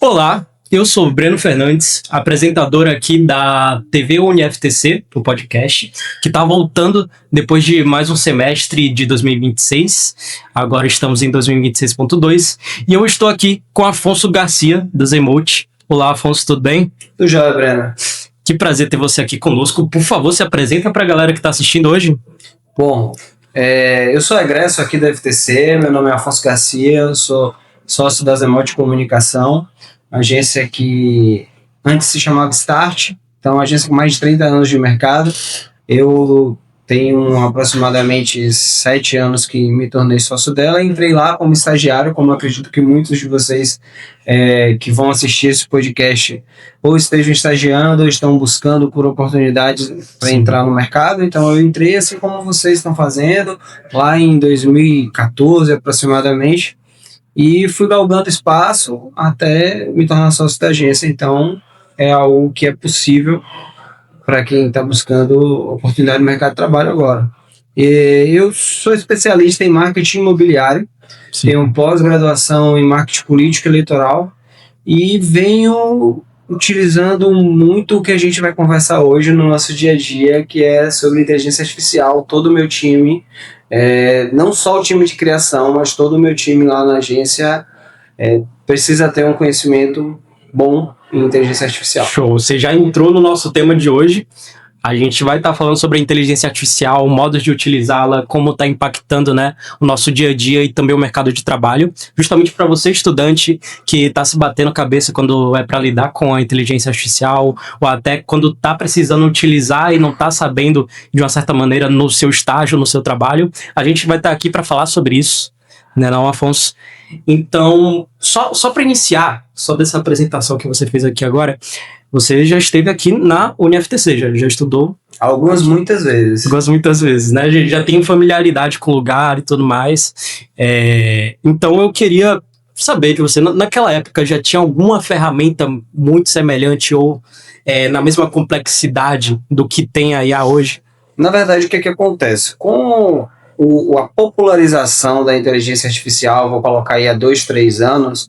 Olá, eu sou o Breno Fernandes, apresentador aqui da TV UniFTC, o podcast, que está voltando depois de mais um semestre de 2026. Agora estamos em 2026.2 e eu estou aqui com Afonso Garcia, do Zemote. Olá, Afonso, tudo bem? Tudo jóia, Breno. Que prazer ter você aqui conosco. Por favor, se apresenta para a galera que está assistindo hoje. Bom, eu sou egresso aqui da FTC, meu nome é Afonso Garcia, eu sou sócio da Zemote Comunicação, agência que antes se chamava Start, então uma agência com mais de 30 anos de mercado. Eu tenho aproximadamente 7 anos que me tornei sócio dela e entrei lá como estagiário, como eu acredito que muitos de vocês que vão assistir esse podcast ou estejam estagiando ou estão buscando por oportunidades para entrar no mercado. Então eu entrei assim como vocês estão fazendo, lá em 2014 aproximadamente, e fui galgando espaço até me tornar sócio da agência. Então é algo que é possível para quem está buscando oportunidade no mercado de trabalho agora. Eu sou especialista em marketing imobiliário, tenho pós-graduação em marketing político e eleitoral e venho utilizando muito o que a gente vai conversar hoje no nosso dia a dia, que é sobre inteligência artificial. Todo o meu time, não só o time de criação, mas todo o meu time lá na agência precisa ter um conhecimento bom em inteligência artificial. Show, você já entrou no nosso tema de hoje. A gente vai estar falando sobre a inteligência artificial, modos de utilizá-la, como está impactando, né, o nosso dia a dia e também o mercado de trabalho. Justamente para você, estudante, que está se batendo cabeça quando é para lidar com a inteligência artificial, ou até quando está precisando utilizar e não está sabendo, de uma certa maneira, no seu estágio, no seu trabalho. A gente vai estar aqui para falar sobre isso, né, não, Afonso? Então, só para iniciar, só dessa apresentação que você fez aqui agora, você já esteve aqui na UniFTC, já estudou? Muitas vezes, né? A gente já tem familiaridade com o lugar e tudo mais. Então eu queria saber de você, naquela época já tinha alguma ferramenta muito semelhante ou na mesma complexidade do que tem a IA hoje? Na verdade, o que acontece? Com a popularização da inteligência artificial, vou colocar aí há 2, 3 anos,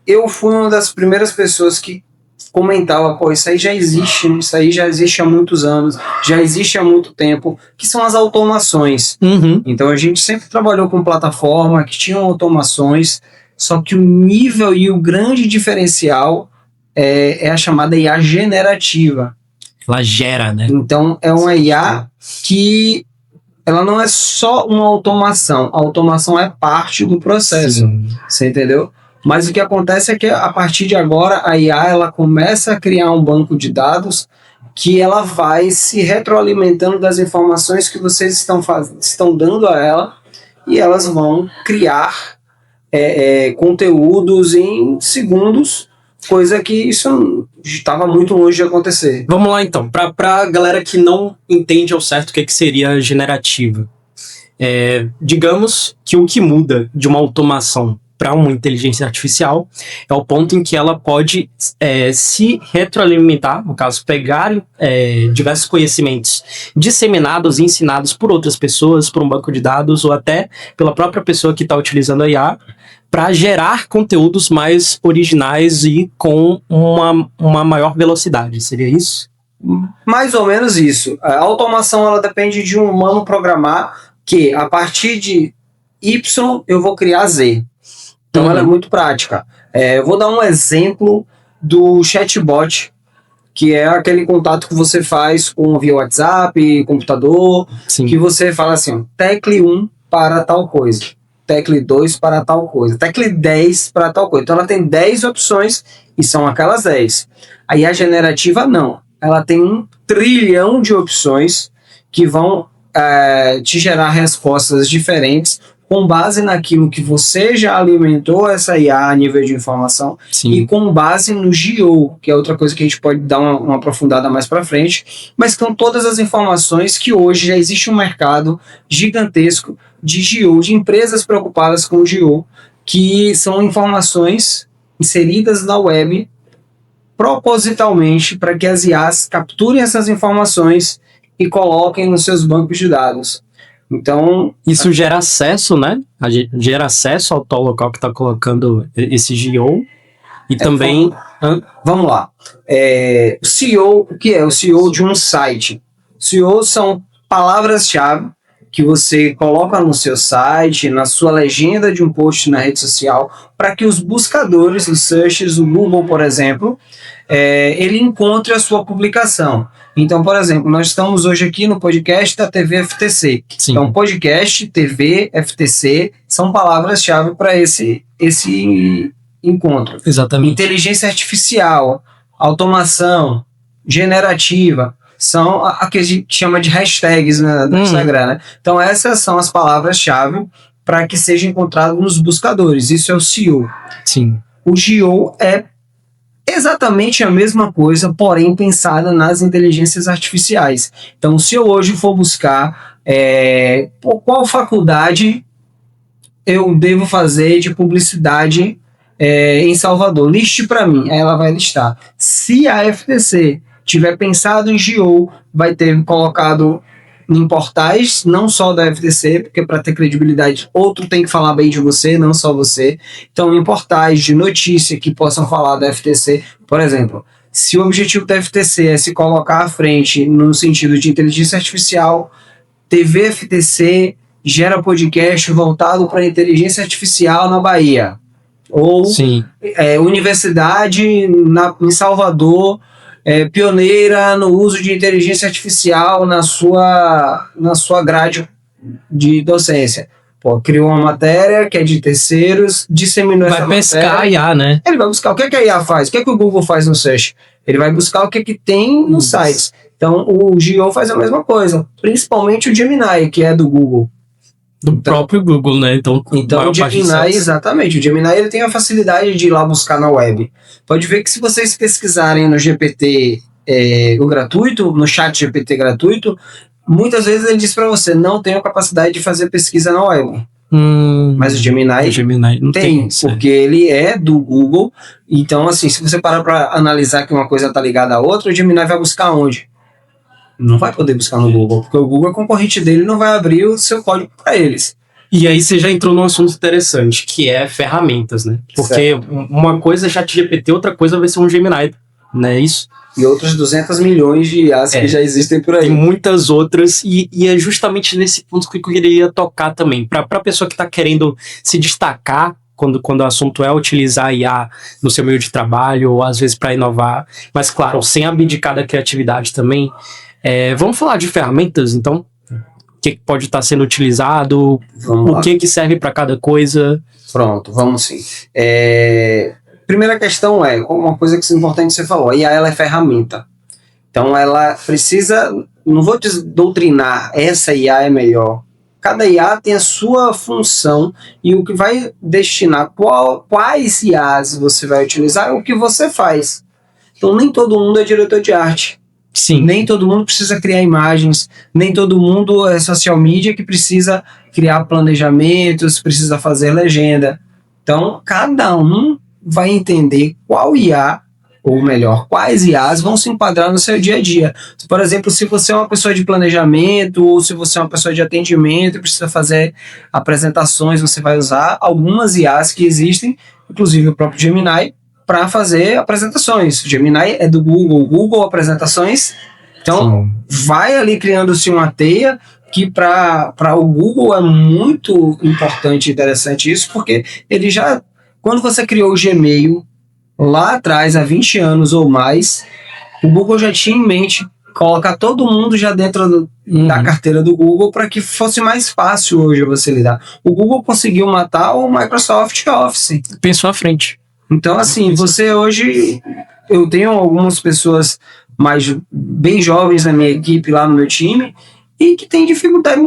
eu fui uma das primeiras pessoas que comentava, isso aí já existe há muitos anos, já existe há muito tempo, que são as automações. Então a gente sempre trabalhou com plataforma que tinham automações, só que o nível e o grande diferencial é a chamada IA generativa. Ela gera, né? Então é uma IA que ela não é só uma automação, a automação é parte do processo. Sim. Você entendeu? Mas o que acontece é que a partir de agora a IA ela começa a criar um banco de dados que ela vai se retroalimentando das informações que vocês estão dando a ela, e elas vão criar conteúdos em segundos, coisa que isso estava muito longe de acontecer. Vamos lá então, para a galera que não entende ao certo o que seria generativa. Digamos que o que muda de uma automação para uma inteligência artificial é o ponto em que ela pode se retroalimentar, no caso, pegar diversos conhecimentos disseminados e ensinados por outras pessoas, por um banco de dados ou até pela própria pessoa que está utilizando a IA, para gerar conteúdos mais originais e com uma maior velocidade. Seria isso? Mais ou menos isso. A automação ela depende de um humano programar que a partir de Y eu vou criar Z. Então ela é muito prática. Eu vou dar um exemplo do chatbot, que é aquele contato que você faz via WhatsApp, computador. Sim. Que você fala assim, tecle 1 para tal coisa, tecle 2 para tal coisa, tecle 10 para tal coisa. Então ela tem 10 opções e são aquelas 10. Aí a generativa não. Ela tem 1 trilhão de opções que vão te gerar respostas diferentes com base naquilo que você já alimentou essa IA a nível de informação. Sim. E com base no GEO, que é outra coisa que a gente pode dar uma aprofundada mais para frente, mas são todas as informações que hoje já existe um mercado gigantesco de GEO, de empresas preocupadas com o GEO, que são informações inseridas na web propositalmente para que as IAs capturem essas informações e coloquem nos seus bancos de dados. Então, isso gera acesso, né? Gera acesso ao tal local que está colocando esse GEO E também... Vamos lá. O CEO, o que é o CEO de um site? CEO são palavras-chave que você coloca no seu site, na sua legenda de um post na rede social, para que os buscadores, os searches, o Google, por exemplo, ele encontre a sua publicação. Então, por exemplo, nós estamos hoje aqui no podcast da TV FTC. Sim. Então, podcast, TV, FTC, são palavras-chave para esse encontro. Exatamente. Inteligência artificial, automação, generativa, são a que a gente chama de hashtags no Instagram, né? Então essas são as palavras-chave para que seja encontrado nos buscadores. Isso é o SEO. Sim. O GEO é exatamente a mesma coisa, porém pensada nas inteligências artificiais. Então, se eu hoje for buscar qual faculdade eu devo fazer de publicidade em Salvador, liste para mim, aí ela vai listar. Se a FTC tiver pensado em GEO, vai ter colocado em portais, não só da FTC, porque para ter credibilidade, outro tem que falar bem de você, não só você. Então, em portais de notícia que possam falar da FTC, por exemplo, se o objetivo da FTC é se colocar à frente no sentido de inteligência artificial, TV FTC gera podcast voltado para inteligência artificial na Bahia. Ou universidade em Salvador, pioneira no uso de inteligência artificial na sua grade de docência. Pô, criou uma matéria que é de terceiros, disseminou essa matéria. Vai pescar a IA, né? Ele vai buscar o que a IA faz, o que o Google faz no search. Ele vai buscar o que tem nos sites. Então, o GEO faz a mesma coisa, principalmente o Gemini, que é do Google. Do próprio Google, né? Então o Gemini, exatamente. O Gemini ele tem a facilidade de ir lá buscar na web. Pode ver que se vocês pesquisarem no GPT, o gratuito, no chat GPT gratuito, muitas vezes ele diz para você, não tenho capacidade de fazer pesquisa na web. Mas o Gemini não tem, porque ele é do Google. Então, assim, se você parar para analisar que uma coisa está ligada à outra, o Gemini vai buscar onde? Não vai poder buscar no Google, porque o Google é concorrente dele, não vai abrir o seu código para eles. E aí você já entrou num assunto interessante, que é ferramentas, né? Porque uma coisa é ChatGPT, outra coisa vai ser um Gemini, não é isso? E outros 200 milhões de IAs que já existem por aí. Tem muitas outras, e é justamente nesse ponto que eu queria tocar também. Para a pessoa que está querendo se destacar, quando o assunto é utilizar a IA no seu meio de trabalho, ou às vezes para inovar, mas claro, sem abdicar da criatividade também. Vamos falar de ferramentas, então? O que pode estar sendo utilizado, o que serve para cada coisa? Pronto, vamos sim. Primeira questão uma coisa que é importante que você falou, a IA ela é ferramenta. Então ela precisa, não vou doutrinar, essa IA é melhor. Cada IA tem a sua função e o que vai destinar quais IAs você vai utilizar é o que você faz. Então nem todo mundo é diretor de arte. Sim. Nem todo mundo precisa criar imagens, nem todo mundo é social media que precisa criar planejamentos, precisa fazer legenda. Então, cada um vai entender qual IA, ou melhor, quais IAs vão se enquadrar no seu dia a dia. Por exemplo, se você é uma pessoa de planejamento, ou se você é uma pessoa de atendimento e precisa fazer apresentações, você vai usar algumas IAs que existem, inclusive o próprio Gemini, para fazer apresentações. O Gemini é do Google Apresentações. Então, vai ali criando-se uma teia que para o Google é muito importante e interessante isso, porque ele já, quando você criou o Gmail, lá atrás, há 20 anos ou mais, o Google já tinha em mente colocar todo mundo já dentro da carteira do Google para que fosse mais fácil hoje você lidar. O Google conseguiu matar o Microsoft Office. Pensou à frente. Então, assim, você hoje... Eu tenho algumas pessoas bem jovens na minha equipe, lá no meu time, e que tem dificuldade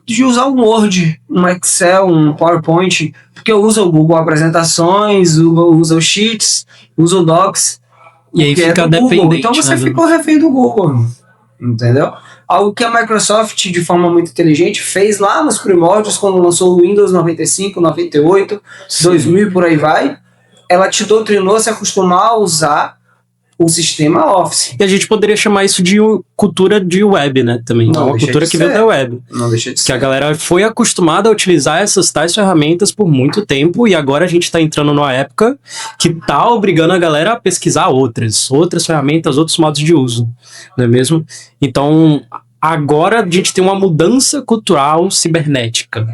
de usar um Word, um Excel, um PowerPoint, porque usa o Google Apresentações, usa o Sheets, usa o Docs. E aí fica dependente. Então você ficou refém do Google, entendeu? Algo que a Microsoft, de forma muito inteligente, fez lá nos primórdios, quando lançou o Windows 95, 98, 2000 por aí vai. Ela te doutrinou a se acostumar a usar o sistema Office. E a gente poderia chamar isso de cultura de web, né? Também. Não Uma deixa cultura de que ser. veio da web. Não deixa de Que a ser. galera foi acostumada a utilizar essas tais ferramentas por muito tempo e agora a gente tá entrando numa época que tá obrigando a galera a pesquisar outras ferramentas, outros modos de uso, não é mesmo? Então, agora a gente tem uma mudança cultural cibernética.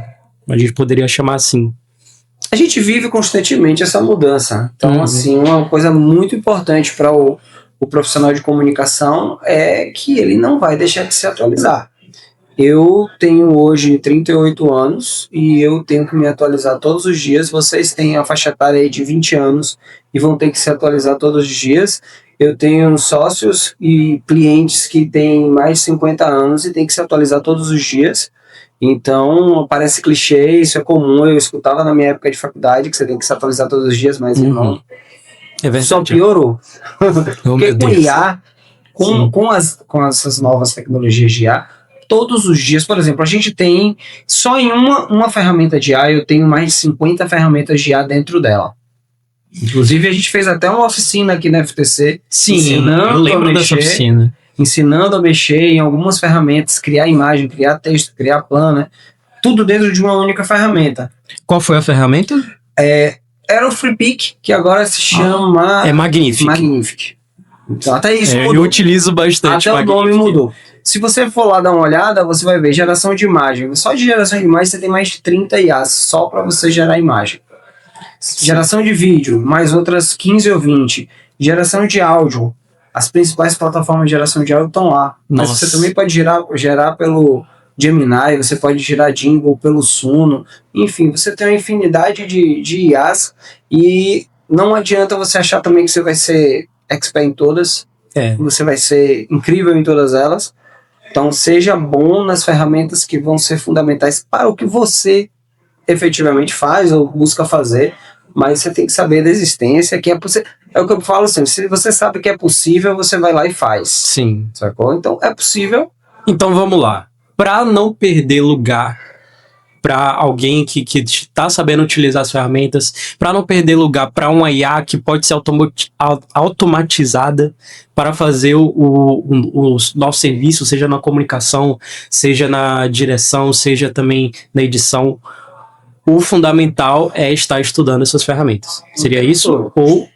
A gente poderia chamar assim. A gente vive constantemente essa mudança. Então, assim, uma coisa muito importante para o profissional de comunicação é que ele não vai deixar de se atualizar. Eu tenho hoje 38 anos e eu tenho que me atualizar todos os dias. Vocês têm a faixa etária aí de 20 anos e vão ter que se atualizar todos os dias. Eu tenho sócios e clientes que têm mais de 50 anos e têm que se atualizar todos os dias. Então, parece clichê, isso é comum. Eu escutava na minha época de faculdade que você tem que se atualizar todos os dias, mas irmão, É verdade. só piorou. Oh, Porque meu com Deus. IA, com essas novas tecnologias de IA, todos os dias, por exemplo, a gente tem, só em uma ferramenta de IA, eu tenho mais de 50 ferramentas de IA dentro dela. Inclusive, a gente fez até uma oficina aqui na FTC, Sim, ensinando eu lembro a dessa mexer, oficina. ensinando a mexer em algumas ferramentas, criar imagem, criar texto, criar plano, né? Tudo dentro de uma única ferramenta. Qual foi a ferramenta? Era o FreePic, que agora se chama É Magnific. Magnific. Então, até isso Eu mudou. utilizo bastante Até o nome Magnific. mudou. Se você for lá dar uma olhada, você vai ver geração de imagem. Só de geração de imagem você tem mais de 30 IAs só para você gerar imagem. Geração de vídeo, mais outras 15 ou 20. Geração de áudio. As principais plataformas de geração de áudio estão lá. Mas Nossa. você também pode gerar pelo Gemini, você pode gerar jingle pelo Suno. Enfim, você tem uma infinidade de IAs e não adianta você achar também que você vai ser expert em todas. Você vai ser incrível em todas elas. Então, seja bom nas ferramentas que vão ser fundamentais para o que você efetivamente faz ou busca fazer, mas você tem que saber da existência, que é possível. É o que eu falo sempre, se você sabe que é possível, você vai lá e faz. Sim. Sacou? Então, é possível. Então vamos lá. Para não perder lugar para alguém que está sabendo utilizar as ferramentas, para não perder lugar para uma IA que pode ser automatizada para fazer o nosso serviço, seja na comunicação, seja na direção, seja também na edição, o fundamental é estar estudando essas ferramentas. Seria isso? Ou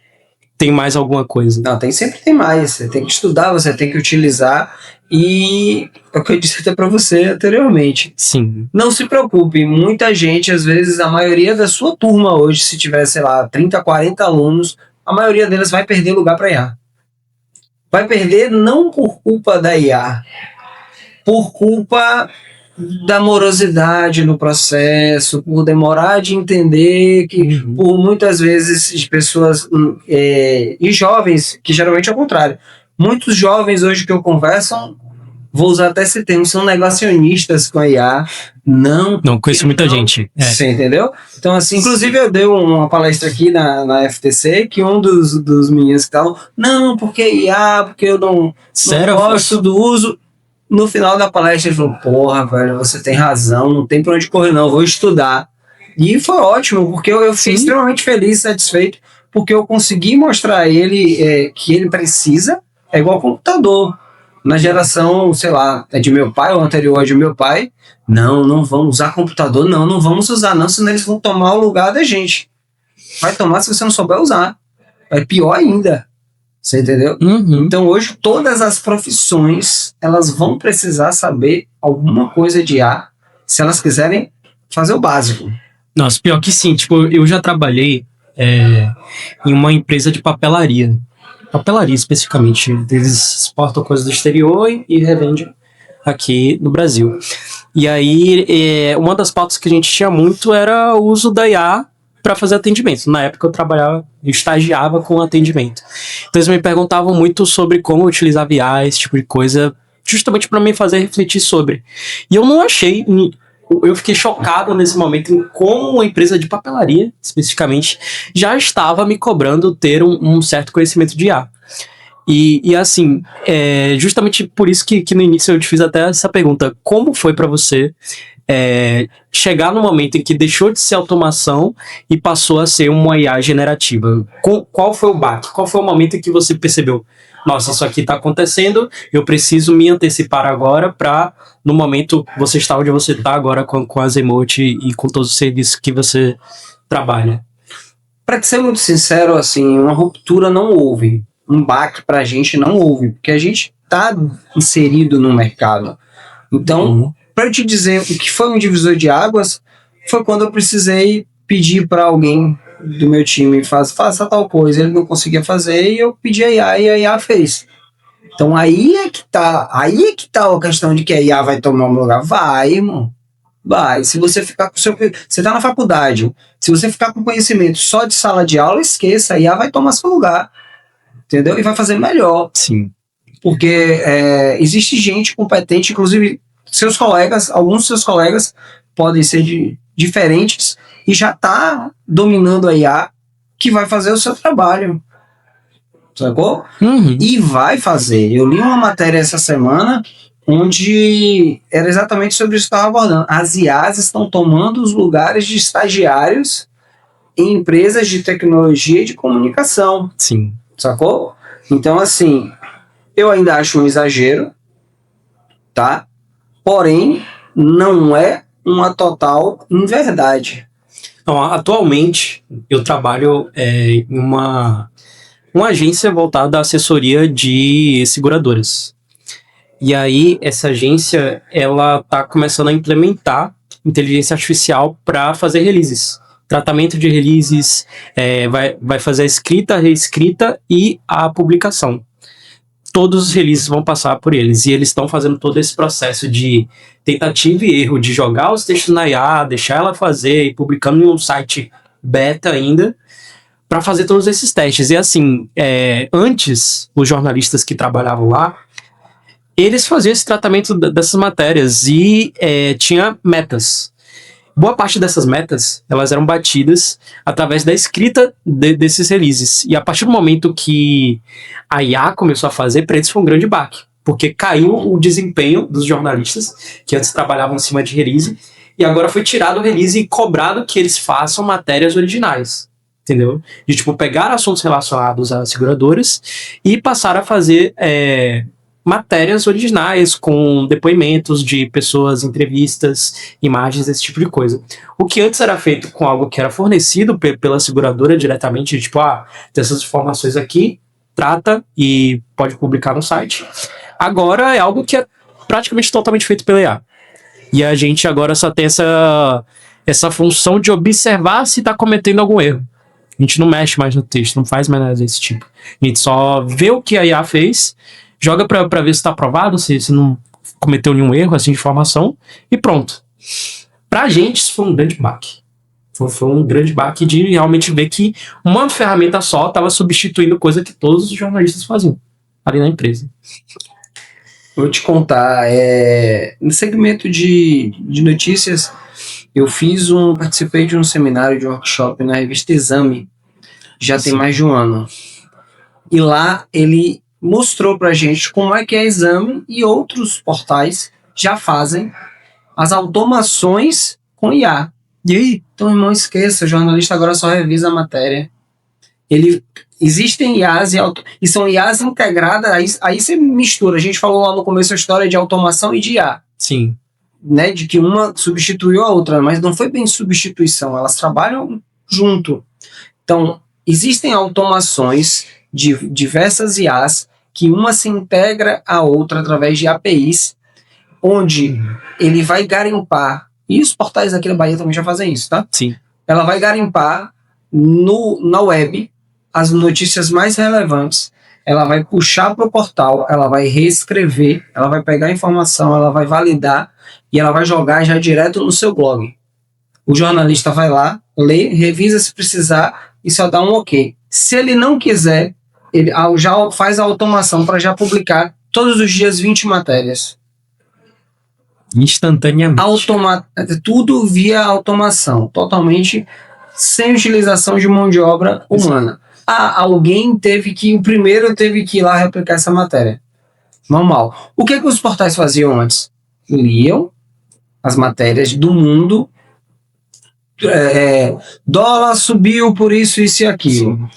tem mais alguma coisa? Não, sempre tem mais. Você tem que estudar, você tem que utilizar. E é o que eu disse até para você anteriormente. Sim. Não se preocupe, muita gente, às vezes, a maioria da sua turma hoje, se tiver, sei lá, 30, 40 alunos, a maioria deles vai perder lugar para IA. Vai perder não por culpa da IA, por culpa da morosidade no processo, por demorar de entender, que por muitas vezes de pessoas e jovens, que geralmente é o contrário. Muitos jovens hoje que eu converso, vou usar até esse termo, são negacionistas com a IA. Não conheço muita gente. Você entendeu? Então, assim, inclusive eu dei uma palestra aqui na FTC, que um dos meninos que estavam, não, porque IA, porque eu não gosto do uso. No final da palestra ele falou, porra, velho, você tem razão, não tem pra onde correr não, vou estudar. E foi ótimo, porque eu fiquei extremamente feliz, satisfeito, porque eu consegui mostrar a ele que ele precisa, é igual computador. Na geração, sei lá, é de meu pai ou anterior de meu pai, não vamos usar computador, não vamos usar não, senão eles vão tomar o lugar da gente. Vai tomar se você não souber usar. É pior ainda. Você entendeu? Então hoje todas as profissões elas vão precisar saber alguma coisa de IA se elas quiserem fazer o básico. Nossa, pior que sim. Tipo, eu já trabalhei em uma empresa de papelaria. Papelaria especificamente. Eles exportam coisas do exterior e revendem aqui no Brasil. E aí, uma das pautas que a gente tinha muito era o uso da IA para fazer atendimento. Na época eu estagiava com atendimento. Então eles me perguntavam muito sobre como utilizar IA, esse tipo de coisa, justamente para me fazer refletir sobre. E eu não achei, eu fiquei chocado nesse momento em como uma empresa de papelaria, especificamente, já estava me cobrando ter um certo conhecimento de IA. E assim, justamente por isso que no início eu te fiz até essa pergunta, como foi para você chegar no momento em que deixou de ser automação e passou a ser uma IA generativa? Qual foi o baque? Qual foi o momento em que você percebeu, nossa, isso aqui está acontecendo, eu preciso me antecipar agora para, no momento, você estar onde você está agora com a Zemote e com todos os serviços que você trabalha? Para ser muito sincero, assim, uma ruptura não houve. Um baque pra gente não houve, porque a gente tá inserido no mercado. Então, para eu te dizer o que foi um divisor de águas, foi quando eu precisei pedir para alguém do meu time faça tal coisa. Ele não conseguia fazer e eu pedi a IA e a IA fez. Então aí é que tá a questão de que a IA vai tomar o meu lugar. Vai, irmão. Vai. Se você ficar com o seu... Você tá na faculdade. Se você ficar com conhecimento só de sala de aula, esqueça. A IA vai tomar seu lugar. Entendeu? E vai fazer melhor. Sim. Porque existe gente competente, inclusive seus colegas, alguns dos seus colegas podem ser diferentes e já tá dominando a IA que vai fazer o seu trabalho. Sacou? Uhum. E vai fazer. Eu li uma matéria essa semana onde era exatamente sobre isso que eu estava abordando. As IAs estão tomando os lugares de estagiários em empresas de tecnologia e de comunicação. Sim. Sacou? Então, assim, eu ainda acho um exagero, tá? Porém, não é uma total inverdade. Então, atualmente, eu trabalho em uma agência voltada à assessoria de seguradoras. E aí, essa agência, ela tá começando a implementar inteligência artificial para fazer releases. Tratamento de releases, vai fazer a escrita, a reescrita e a publicação. Todos os releases vão passar por eles. E eles estão fazendo todo esse processo de tentativa e erro, de jogar os textos na IA, deixar ela fazer e publicando em um site beta ainda, para fazer todos esses testes. E assim, antes, os jornalistas que trabalhavam lá, eles faziam esse tratamento dessas matérias e tinha metas. Boa parte dessas metas, elas eram batidas através da escrita desses releases. E a partir do momento que a IA começou a fazer, para eles foi um grande baque. Porque caiu o desempenho dos jornalistas, que antes trabalhavam em cima de release, e agora foi tirado o release e cobrado que eles façam matérias originais. Entendeu? De, tipo, pegar assuntos relacionados a seguradoras e passar a fazer matérias originais com depoimentos de pessoas, entrevistas, imagens, esse tipo de coisa. O que antes era feito com algo que era fornecido pela seguradora diretamente, de, tipo, tem essas informações aqui, trata e pode publicar no site. Agora é algo que é praticamente totalmente feito pela IA. E a gente agora só tem essa função de observar se está cometendo algum erro. A gente não mexe mais no texto, não faz mais nada desse tipo. A gente só vê o que a IA fez, joga pra ver se tá aprovado, se não cometeu nenhum erro assim de informação, e pronto. Pra gente, isso foi um grande baque. Foi um grande baque de realmente ver que uma ferramenta só estava substituindo coisa que todos os jornalistas faziam ali na empresa. Vou te contar, no segmento de notícias, eu participei de um seminário, de um workshop na revista Exame, já tem mais de um ano. E lá ele mostrou pra gente como é que a Exame e outros portais já fazem as automações com IA. E aí? Então, irmão, esqueça, o jornalista agora só revisa a matéria. Existem IAs e são IAs integradas, aí você mistura. A gente falou lá no começo a história de automação e de IA. Sim. Né, de que uma substituiu a outra, mas não foi bem substituição, elas trabalham junto. Então, existem automações de diversas IAs que uma se integra à outra através de APIs, onde ele vai garimpar, e os portais aqui na Bahia também já fazem isso, tá? Sim. Ela vai garimpar na web as notícias mais relevantes, ela vai puxar para o portal, ela vai reescrever, ela vai pegar a informação, ela vai validar e ela vai jogar já direto no seu blog. O jornalista vai lá, lê, revisa se precisar e só dá um ok. Se ele não quiser, ele já faz a automação para já publicar todos os dias 20 matérias. Instantaneamente. Tudo via automação, totalmente sem utilização de mão de obra humana. O primeiro teve que ir lá replicar essa matéria. Normal. O que os portais faziam antes? Liam, as matérias do mundo. Dólar subiu por isso e aquilo. Sim.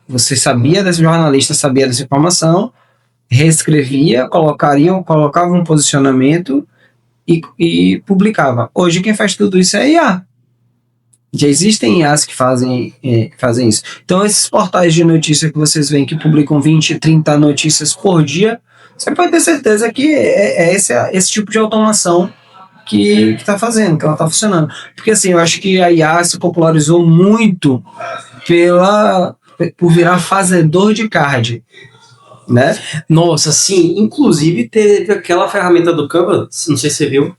Você sabia desse jornalista, sabia dessa informação, reescrevia, colocava um posicionamento e publicava. Hoje quem faz tudo isso é IA. Já existem IAs que fazem isso. Então esses portais de notícia que vocês veem que publicam 20, 30 notícias por dia, você pode ter certeza que é esse tipo de automação que está fazendo, que ela está funcionando. Porque assim, eu acho que a IA se popularizou muito por virar fazedor de card, né? Nossa, sim. Inclusive teve aquela ferramenta do Canva, não sei se você viu,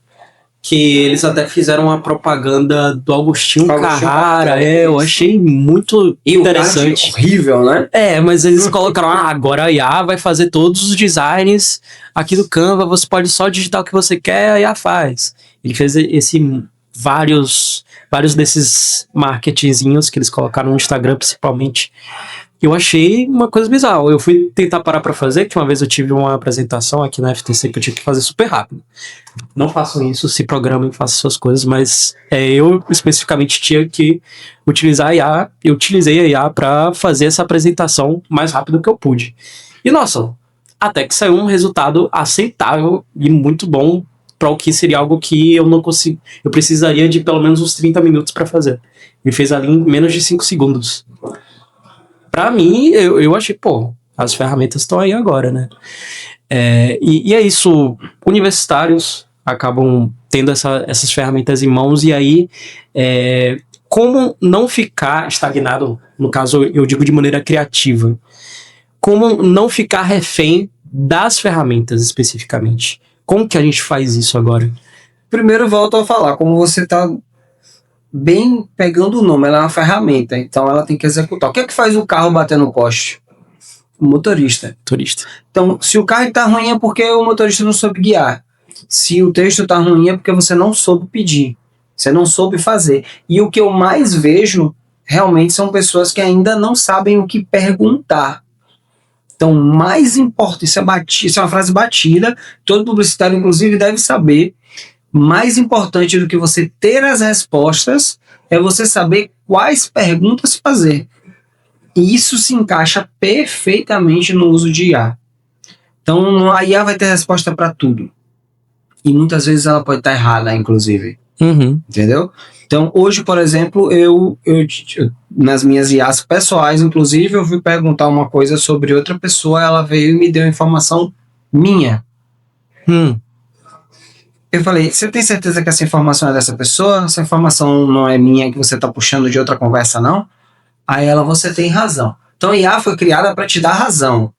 que eles até fizeram uma propaganda do Agostinho Carrara. Eu achei muito interessante. Horrível, né? Mas eles colocaram, agora a IA vai fazer todos os designs aqui do Canva, você pode só digitar o que você quer, a IA faz. Ele fez vários desses marketingzinhos que eles colocaram no Instagram, principalmente. Eu achei uma coisa bizarra. Eu fui tentar parar pra fazer, que uma vez eu tive uma apresentação aqui na FTC que eu tive que fazer super rápido. Não façam isso, se programem, façam suas coisas, mas eu especificamente tinha que utilizar a IA. Eu utilizei a IA pra fazer essa apresentação mais rápido que eu pude. E nossa, até que saiu um resultado aceitável e muito bom para o que seria algo que eu não consigo. Eu precisaria de pelo menos uns 30 minutos para fazer. Me fez ali em menos de 5 segundos. Pra mim, eu achei, as ferramentas estão aí agora, né? E é isso, universitários acabam tendo essas ferramentas em mãos, e aí, como não ficar estagnado, no caso, eu digo de maneira criativa, como não ficar refém das ferramentas especificamente? Como que a gente faz isso agora? Primeiro, volto a falar, como você está bem pegando o nome, ela é uma ferramenta, então ela tem que executar. O que é que faz o carro bater no poste? O motorista. Então, se o carro está ruim é porque o motorista não soube guiar. Se o texto está ruim é porque você não soube pedir, você não soube fazer. E o que eu mais vejo realmente são pessoas que ainda não sabem o que perguntar. Então, mais importante, isso é uma frase batida, todo publicitário, inclusive, deve saber. Mais importante do que você ter as respostas é você saber quais perguntas fazer. E isso se encaixa perfeitamente no uso de IA. Então, a IA vai ter resposta para tudo. E muitas vezes ela pode estar errada, inclusive. Uhum. Entendeu? Então, hoje, por exemplo, eu nas minhas IAs pessoais, inclusive, eu fui perguntar uma coisa sobre outra pessoa, ela veio e me deu informação minha. Eu falei, você tem certeza que essa informação é dessa pessoa? Essa informação não é minha, que você está puxando de outra conversa, não? Aí ela, você tem razão. Então, a IA foi criada para te dar razão.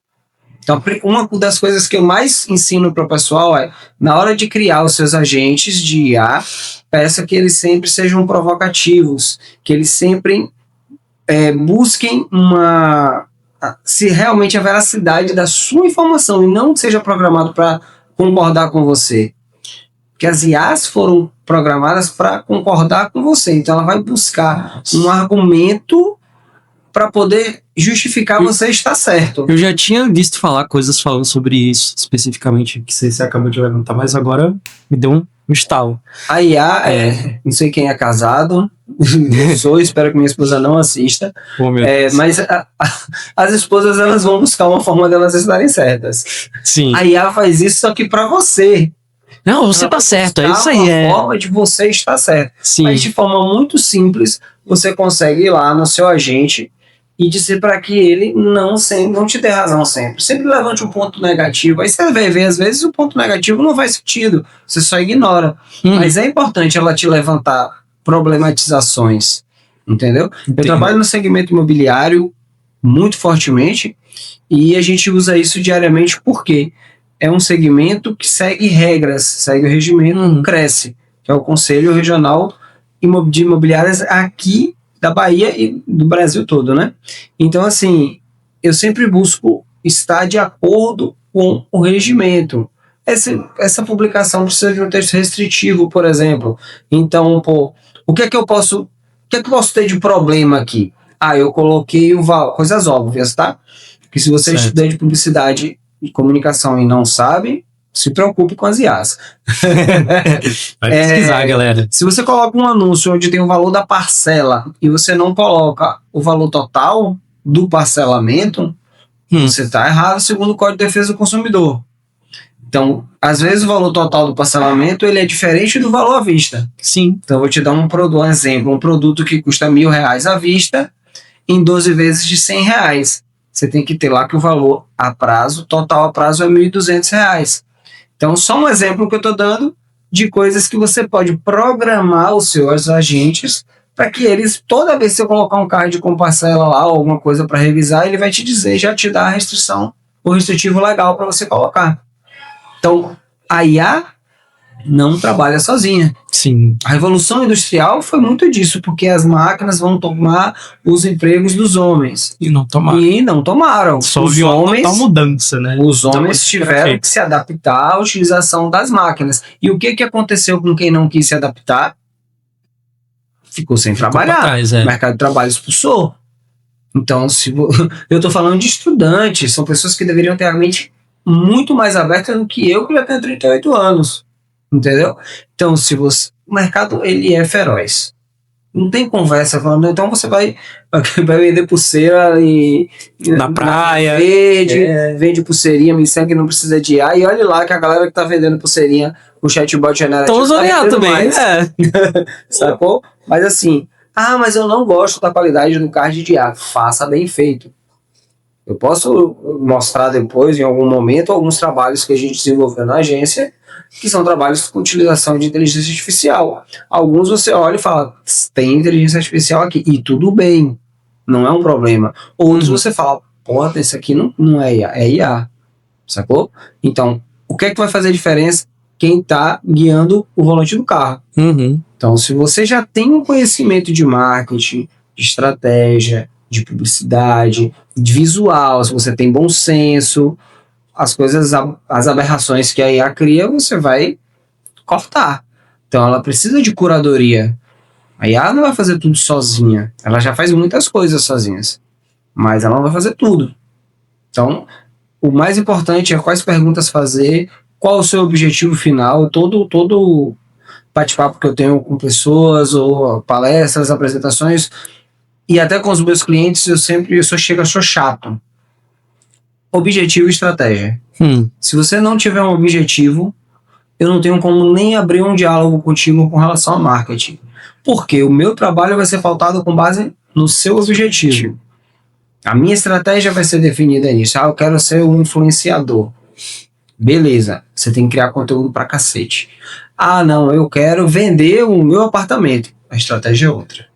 Então, uma das coisas que eu mais ensino para o pessoal é, na hora de criar os seus agentes de IA, peça que eles sempre sejam provocativos, que eles sempre busquem se realmente a veracidade da sua informação e não seja programado para concordar com você. Porque as IAs foram programadas para concordar com você, então ela vai buscar um argumento para poder justificar você estar certo. Eu já tinha visto falar coisas falando sobre isso, especificamente, que você acabou de levantar, mas agora me deu um estalo. A IA, não sei quem é casado, espero que minha esposa não assista, mas as esposas, elas vão buscar uma forma delas estarem certas. Sim. A IA faz isso só que para você. Não, você tá certo, é isso aí. Uma forma de você estar certo. Sim. Mas de forma muito simples, você consegue ir lá no seu agente e dizer para que ele não te dê razão sempre. Sempre levante um ponto negativo. Aí você vai ver, às vezes, o ponto negativo não faz sentido. Você só ignora. Mas é importante ela te levantar problematizações. Entendeu? Eu trabalho no segmento imobiliário muito fortemente e a gente usa isso diariamente porque é um segmento que segue regras, segue o regimento, cresce, que é o Conselho Regional de Imobiliárias aqui da Bahia e do Brasil todo, né? Então, assim, eu sempre busco estar de acordo com o regimento. Essa publicação precisa de um texto restritivo, por exemplo. Então, o que é que eu posso ter de problema aqui? Eu coloquei coisas óbvias, tá? Que se você é estudante de publicidade e comunicação e não sabe, se preocupe com as IAs. Vai pesquisar, galera. Se você coloca um anúncio onde tem o valor da parcela e você não coloca o valor total do parcelamento, você está errado segundo o Código de Defesa do Consumidor. Então, às vezes o valor total do parcelamento ele é diferente do valor à vista. Sim. Então, eu vou te dar um exemplo. Um produto que custa R$1.000 à vista em 12 vezes de R$100. Você tem que ter lá que o valor a prazo, total a prazo é R$1.200. Então, só um exemplo que eu estou dando de coisas que você pode programar os seus agentes para que eles, toda vez que você colocar um card com parcela lá ou alguma coisa para revisar, ele vai te dizer, já te dar a restrição, o restritivo legal para você colocar. Então, a IA não trabalha sozinha. Sim. A Revolução Industrial foi muito disso, porque as máquinas vão tomar os empregos dos homens. E não tomaram. E não tomaram. Só houve uma total mudança, né? Os homens tiveram que se adaptar à utilização das máquinas. E o que aconteceu com quem não quis se adaptar? Ficou sem trabalhar. Trás, O mercado de trabalho expulsou. Então, eu estou falando de estudantes, são pessoas que deveriam ter a mente muito mais aberta do que eu já tenho 38 anos. Entendeu? Então, o mercado ele é feroz. Não tem conversa falando, então você vai vender pulseira na praia. Vende pulseirinha, me segue, não precisa de IA. E olha lá que a galera que tá vendendo pulseirinha, o chatbot generativo. Estão usando também. Sacou? Mas assim, mas eu não gosto da qualidade do card de IA. Faça bem feito. Eu posso mostrar depois, em algum momento, alguns trabalhos que a gente desenvolveu na agência, que são trabalhos com utilização de inteligência artificial. Alguns você olha e fala, tem inteligência artificial aqui, e tudo bem, não é um problema. Outros você fala, esse aqui não é IA, é IA, sacou? Então, o que é que vai fazer a diferença? Quem está guiando o volante do carro. Então, se você já tem um conhecimento de marketing, de estratégia, de publicidade, de visual, se você tem bom senso, as coisas, as aberrações que a IA cria, você vai cortar. Então ela precisa de curadoria. A IA não vai fazer tudo sozinha. Ela já faz muitas coisas sozinhas, mas ela não vai fazer tudo. Então, o mais importante é quais perguntas fazer, qual o seu objetivo final, todo bate-papo que eu tenho com pessoas, ou palestras, apresentações, e até com os meus clientes, eu sou chato. Objetivo e estratégia. Se você não tiver um objetivo, eu não tenho como nem abrir um diálogo contigo com relação a marketing. Porque o meu trabalho vai ser pautado com base no seu objetivo. A minha estratégia vai ser definida nisso. Eu quero ser um influenciador. Beleza, você tem que criar conteúdo pra cacete. Não, eu quero vender o meu apartamento. A estratégia é outra.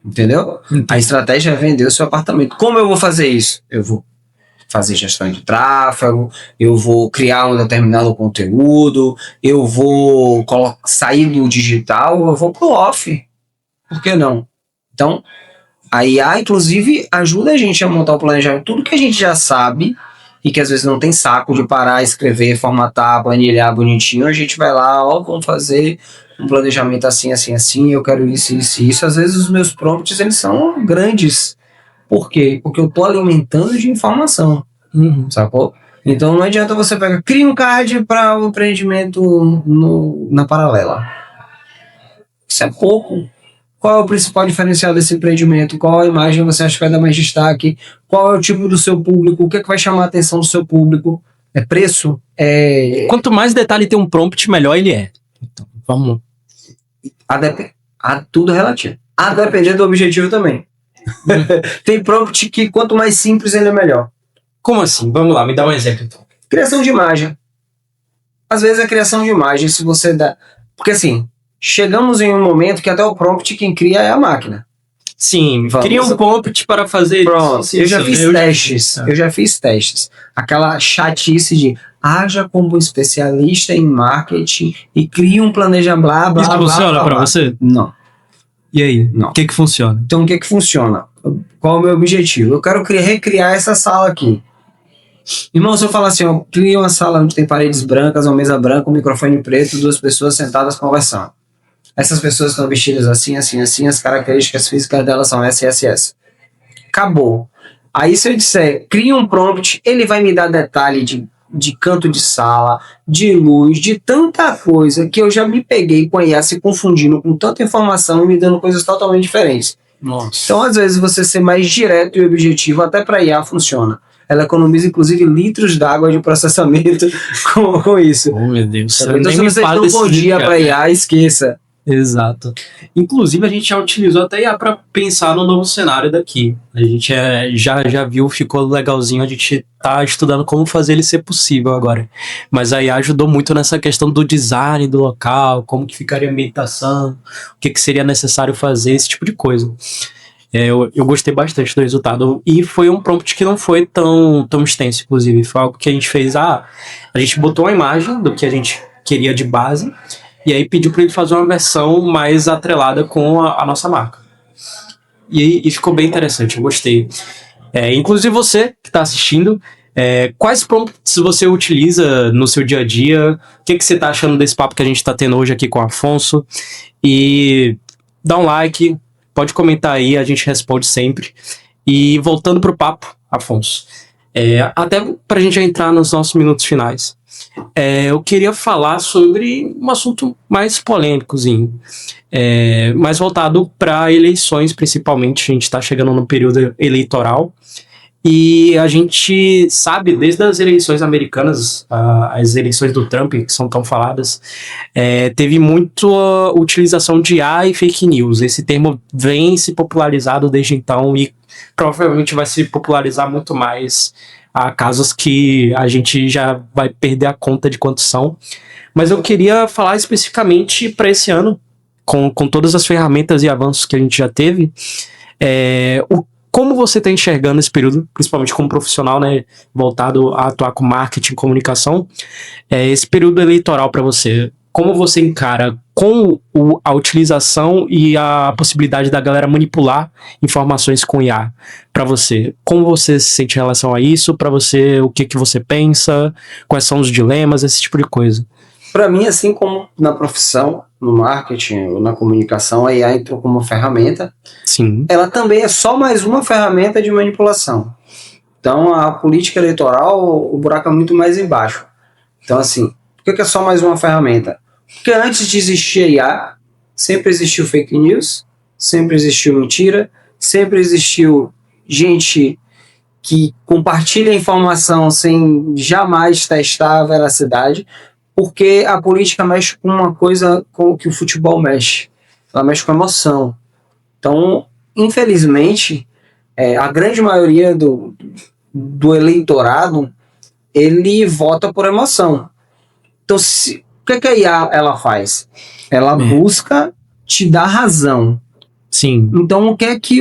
Entendeu? A estratégia é vender o seu apartamento. Como eu vou fazer isso? Eu vou fazer gestão de tráfego, eu vou criar um determinado conteúdo, eu vou sair do digital, eu vou pro off. Por que não? Então, a IA, inclusive, ajuda a gente a montar o planejamento. Tudo que a gente já sabe e que às vezes não tem saco de parar, escrever, formatar, planilhar bonitinho, a gente vai lá, vamos fazer um planejamento assim, assim, assim, eu quero isso, isso, isso. Às vezes os meus prompts, eles são grandes. Por quê? Porque eu tô alimentando de informação, sacou? Então não adianta você pegar, cria um card para o empreendimento na paralela. Isso é pouco. Qual é o principal diferencial desse empreendimento? Qual a imagem você acha que vai dar mais destaque? Qual é o tipo do seu público? O que é que vai chamar a atenção do seu público? É preço? Quanto mais detalhe tem um prompt, melhor ele é. Então, vamos. Tudo relativo. A depender do objetivo também. Tem prompt que quanto mais simples ele é melhor. Como assim? Vamos lá, me dá um exemplo então. Criação de imagem. Às vezes a criação de imagem, se você dá... Porque assim, chegamos em um momento que até o prompt quem cria é a máquina. Sim, cria um prompt para fazer... Pronto, eu já fiz testes. Aquela chatice de haja como especialista em marketing e cria um planejamento blá, blá, Isso blá, funciona blá, para blá. você? Não. E aí? Não. O que funciona? Então, o que funciona? Qual é o meu objetivo? Eu quero recriar essa sala aqui. Irmão, se eu falar assim, eu crio uma sala onde tem paredes brancas, uma mesa branca, um microfone preto, 2 pessoas sentadas conversando. Essas pessoas estão vestidas assim, assim, assim, as características físicas delas são essa, essa e essa. Acabou. Aí se eu disser, cria um prompt, ele vai me dar detalhe de de canto de sala, de luz, de tanta coisa que eu já me peguei com a IA se confundindo com tanta informação e me dando coisas totalmente diferentes. Nossa. Então, às vezes, você ser mais direto e objetivo até para IA funciona. Ela economiza, inclusive, litros d'água de processamento com isso. Oh, meu Deus. Então, se você dá um bom dia para IA, esqueça. Exato. Inclusive, a gente já utilizou até IA para pensar no novo cenário daqui. A gente já viu, ficou legalzinho, a gente tá estudando como fazer ele ser possível agora. Mas a IA ajudou muito nessa questão do design do local, como que ficaria a ambientação, o que seria necessário fazer, esse tipo de coisa. Eu gostei bastante do resultado. E foi um prompt que não foi tão extenso, inclusive. Foi algo que a gente fez. A gente botou uma imagem do que a gente queria de base. E aí pediu para ele fazer uma versão mais atrelada com a nossa marca. E ficou bem interessante, eu gostei. Inclusive você que está assistindo, quais prompts você utiliza no seu dia a dia? O que você está achando desse papo que a gente está tendo hoje aqui com o Afonso? E dá um like, pode comentar aí, a gente responde sempre. E voltando pro papo, Afonso, até para a gente já entrar nos nossos minutos finais. Eu queria falar sobre um assunto mais polêmicozinho, mais voltado para eleições, principalmente. A gente está chegando no período eleitoral e a gente sabe, desde as eleições americanas, as eleições do Trump, que são tão faladas, teve muita utilização de IA e fake news. Esse termo vem se popularizado desde então e provavelmente vai se popularizar muito mais. Há casos que a gente já vai perder a conta de quantos são. Mas eu queria falar especificamente para esse ano, com todas as ferramentas e avanços que a gente já teve, como você está enxergando esse período, principalmente como profissional, né, voltado a atuar com marketing e comunicação, esse período eleitoral para você. Como você encara com a utilização e a possibilidade da galera manipular informações com IA para você? Como você se sente em relação a isso? Para você, o que você pensa? Quais são os dilemas? Esse tipo de coisa. Para mim, assim como na profissão, no marketing ou na comunicação, a IA entrou como uma ferramenta. Sim. Ela também é só mais uma ferramenta de manipulação. Então, a política eleitoral, o buraco é muito mais embaixo. Então, assim, por que é só mais uma ferramenta? Porque antes de existir a IA, sempre existiu fake news, sempre existiu mentira, sempre existiu gente que compartilha informação sem jamais testar a veracidade, porque a política mexe com uma coisa com que o futebol mexe. Ela mexe com emoção. Então, infelizmente, a grande maioria do eleitorado, ele vota por emoção. Então, o que a IA ela faz? Ela busca te dar razão. Sim. Então, o que é que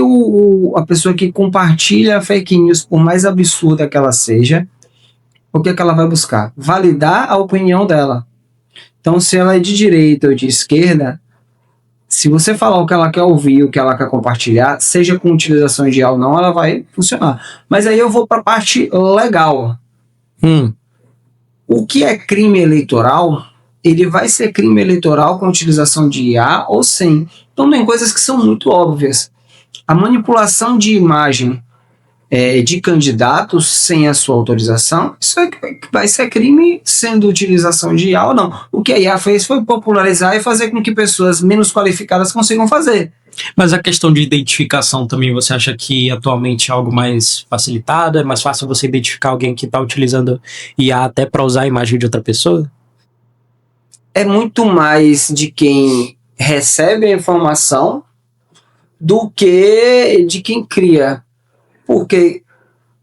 a pessoa que compartilha a fake news, por mais absurda que ela seja, o que é que ela vai buscar? Validar a opinião dela. Então, se ela é de direita ou de esquerda, se você falar o que ela quer ouvir, o que ela quer compartilhar, seja com utilização de IA ou não, ela vai funcionar. Mas aí eu vou para a parte legal. O que é crime eleitoral, ele vai ser crime eleitoral com utilização de IA ou sem. Então tem coisas que são muito óbvias. A manipulação de imagem de candidatos sem a sua autorização, isso vai ser crime sendo utilização de IA ou não. O que a IA fez foi popularizar e fazer com que pessoas menos qualificadas consigam fazer. Mas a questão de identificação também, você acha que atualmente é algo mais facilitado? É mais fácil você identificar alguém que está utilizando IA até para usar a imagem de outra pessoa? É muito mais de quem recebe a informação do que de quem cria. Porque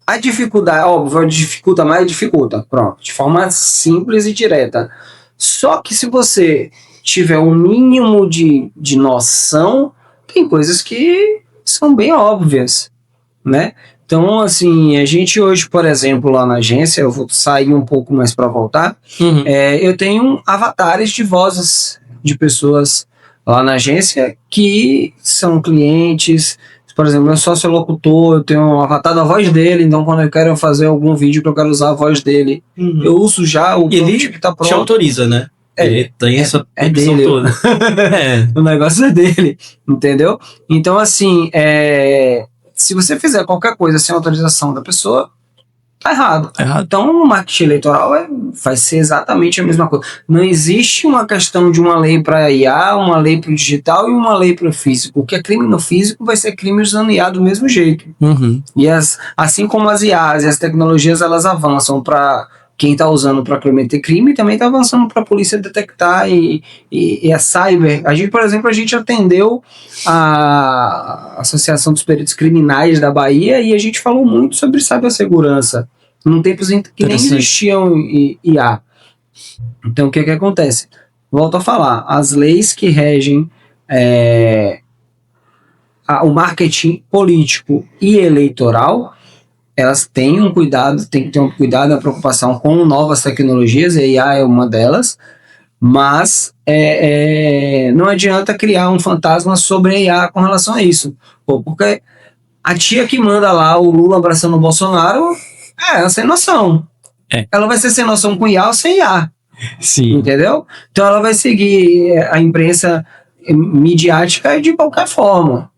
a dificuldade, óbvio, dificulta mais, dificulta, pronto, de forma simples e direta. Só que se você tiver um mínimo de noção, tem coisas que são bem óbvias, né? Então, assim, a gente hoje, por exemplo, lá na agência, eu vou sair um pouco mais para voltar, eu tenho avatares de vozes de pessoas lá na agência que são clientes. Por exemplo, meu sócio é locutor, eu tenho um avatar da voz dele, então quando eu quero fazer algum vídeo que eu quero usar a voz dele, eu uso já o vídeo que tá pronto. Te autoriza, né? Ele tem essa opção dele. toda. O negócio é dele, entendeu? Então, assim, se você fizer qualquer coisa sem autorização da pessoa, tá errado. Tá errado. Então, o marketing eleitoral vai ser exatamente a mesma coisa. Não existe uma questão de uma lei para IA, uma lei para o digital e uma lei para o físico. O que é crime no físico vai ser crime usando IA do mesmo jeito. Uhum. E assim como as IAs e as tecnologias, elas avançam para quem está usando para cometer crime, também está avançando para a polícia detectar e a cyber. A gente, por exemplo, a gente atendeu a Associação dos Peritos Criminais da Bahia e a gente falou muito sobre cibersegurança, num tempos em que nem existiam IA. Então, o que acontece? Volto a falar, as leis que regem o marketing político e eleitoral, elas têm um cuidado, tem que ter um cuidado, a preocupação com novas tecnologias, e a IA é uma delas, mas não adianta criar um fantasma sobre a IA com relação a isso. Porque a tia que manda lá o Lula abraçando o Bolsonaro é sem noção. Ela vai ser sem noção com IA ou sem IA. Sim. Entendeu? Então ela vai seguir a imprensa midiática de qualquer forma.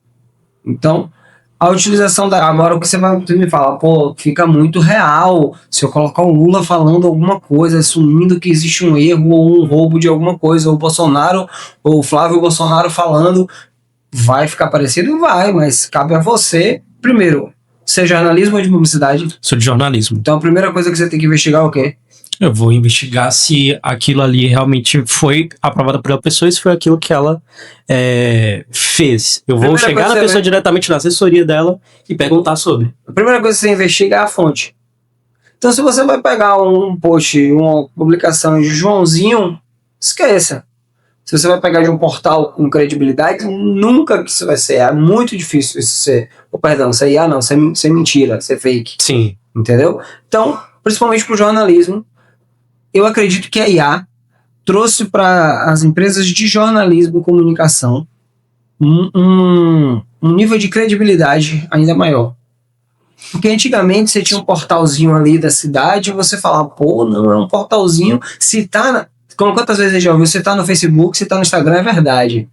Então, a utilização agora o que você vai me falar, fica muito real se eu colocar o Lula falando alguma coisa, assumindo que existe um erro ou um roubo de alguma coisa, ou o Bolsonaro, ou o Flávio Bolsonaro falando, vai ficar parecido? Vai, mas cabe a você, primeiro, ser jornalismo ou de publicidade? Sou de jornalismo. Então a primeira coisa que você tem que investigar é o quê? Eu vou investigar se aquilo ali realmente foi aprovado pela pessoa e se foi aquilo que ela fez. Eu vou chegar na pessoa diretamente na assessoria dela e perguntar sobre. A primeira coisa que você investiga é a fonte. Então, se você vai pegar um post, uma publicação de Joãozinho, esqueça. Se você vai pegar de um portal com credibilidade, nunca que isso vai ser. É muito difícil isso ser. Ser IA não, ser mentira, ser fake. Sim. Entendeu? Então, principalmente para o jornalismo, eu acredito que a IA trouxe para as empresas de jornalismo e comunicação um nível de credibilidade ainda maior. Porque antigamente você tinha um portalzinho ali da cidade e você falava, não é um portalzinho, se tá... Quantas vezes você já ouviu? Se tá no Facebook, se tá no Instagram, é verdade.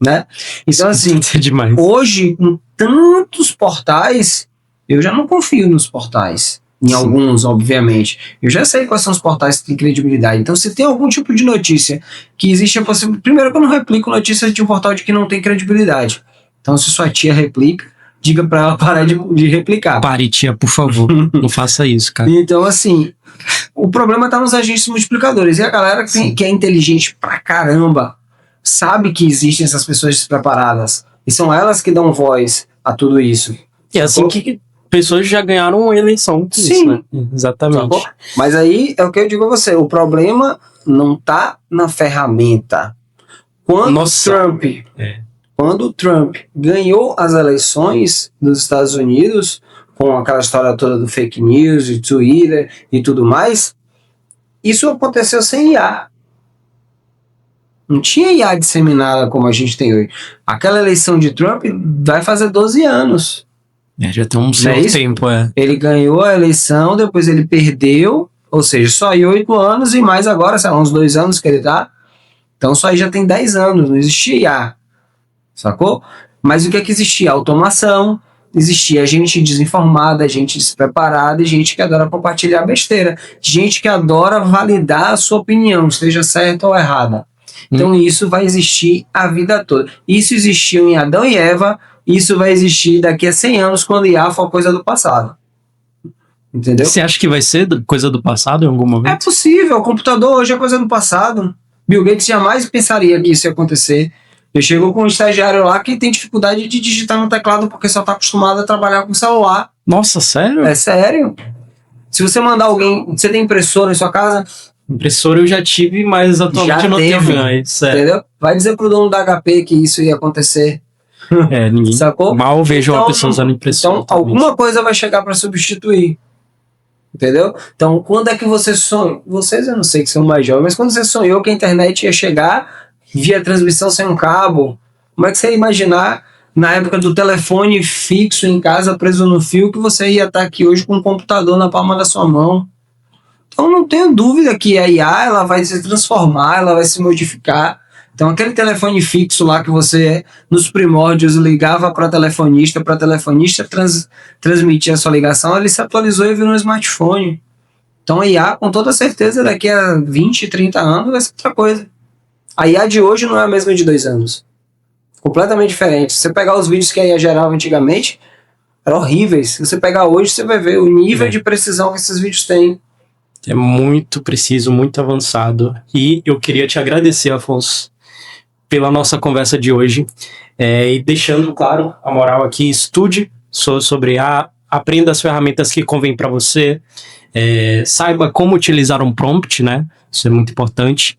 Né? Então, assim, é demais. Hoje, com tantos portais, eu já não confio nos portais. Em alguns, obviamente. Eu já sei quais são os portais que têm credibilidade. Então, se tem algum tipo de notícia que existe a possibilidade... Primeiro que eu não replico notícias de um portal de que não tem credibilidade. Então, se sua tia replica, diga pra ela parar de replicar. Pare, tia, por favor. Não faça isso, cara. Então, assim, o problema tá nos agentes multiplicadores. E a galera que é inteligente pra caramba sabe que existem essas pessoas despreparadas. E são elas que dão voz a tudo isso. E é assim que pessoas já ganharam a eleição. Sim. Isso, né? Exatamente. Mas aí é o que eu digo a você. O problema não tá na ferramenta. Quando o Trump ganhou as eleições dos Estados Unidos, com aquela história toda do fake news, e Twitter e tudo mais, isso aconteceu sem IA. Não tinha IA disseminada como a gente tem hoje. Aquela eleição de Trump vai fazer 12 anos. Já tem um certo tempo, Ele ganhou a eleição, depois ele perdeu, ou seja, só aí 8 anos e mais agora, sei lá, uns 2 anos que ele tá. Então só aí já tem 10 anos, não existia IA. Sacou? Mas o que é que existia? Automação, existia gente desinformada, gente despreparada e gente que adora compartilhar besteira. Gente que adora validar a sua opinião, esteja certa ou errada. Então isso vai existir a vida toda. Isso existiu em Adão e Eva, isso vai existir daqui a 100 anos quando IA for coisa do passado. Entendeu? Você acha que vai ser coisa do passado em algum momento? É possível, o computador hoje é coisa do passado. Bill Gates jamais pensaria que isso ia acontecer. Eu chego com um estagiário lá que tem dificuldade de digitar no teclado porque só está acostumado a trabalhar com celular. Nossa, sério? É sério. Se você mandar alguém... Você tem impressora em sua casa? Impressora eu já tive, mas atualmente eu não tenho mais. Entendeu? Vai dizer pro dono da HP que isso ia acontecer. Ninguém. Sacou? Mal vejo uma pessoa usando impressora. Então, alguma coisa vai chegar para substituir. Entendeu? Então, quando é que você sonhou? Vocês eu não sei que são mais jovens, mas quando você sonhou que a internet ia chegar via transmissão sem um cabo, como é que você ia imaginar na época do telefone fixo em casa, preso no fio, que você ia estar aqui hoje com um computador na palma da sua mão? Então, não tenho dúvida que a IA ela vai se transformar, ela vai se modificar. Então, aquele telefone fixo lá que você, nos primórdios, ligava para telefonista transmitia a sua ligação, ele se atualizou e virou um smartphone. Então, a IA, com toda certeza, daqui a 20, 30 anos, vai ser outra coisa. A IA de hoje não é a mesma de 2 anos. Completamente diferente. Se você pegar os vídeos que a IA gerava antigamente, eram horríveis. Se você pegar hoje, você vai ver o nível de precisão que esses vídeos têm. É muito preciso, muito avançado. E eu queria te agradecer, Afonso, pela nossa conversa de hoje. E deixando claro a moral aqui, estude sobre IA, aprenda as ferramentas que convêm para você, saiba como utilizar um prompt, né? Isso é muito importante.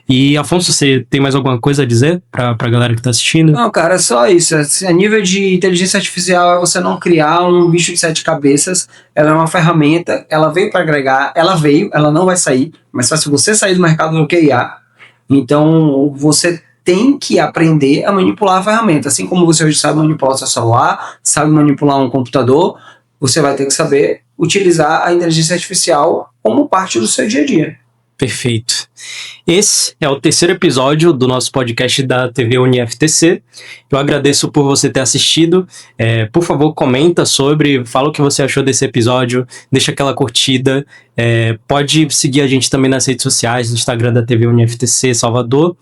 E, Afonso, você tem mais alguma coisa a dizer pra galera que tá assistindo? Não, cara, é só isso. A nível de inteligência artificial é você não criar um bicho de 7 cabeças. Ela é uma ferramenta, ela veio para agregar, ela não vai sair, mas só se você sair do mercado do que IA. Então, você tem que aprender a manipular a ferramenta. Assim como você hoje sabe manipular o seu celular, sabe manipular um computador, você vai ter que saber utilizar a inteligência artificial como parte do seu dia a dia. Perfeito. Esse é o 3º episódio do nosso podcast da TV UniFTC. Eu agradeço por você ter assistido. Por favor, comenta fala o que você achou desse episódio, deixa aquela curtida. Pode seguir a gente também nas redes sociais, no Instagram da TV UniFTC Salvador.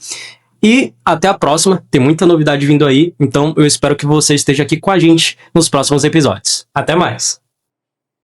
E até a próxima, tem muita novidade vindo aí, então eu espero que você esteja aqui com a gente nos próximos episódios. Até mais!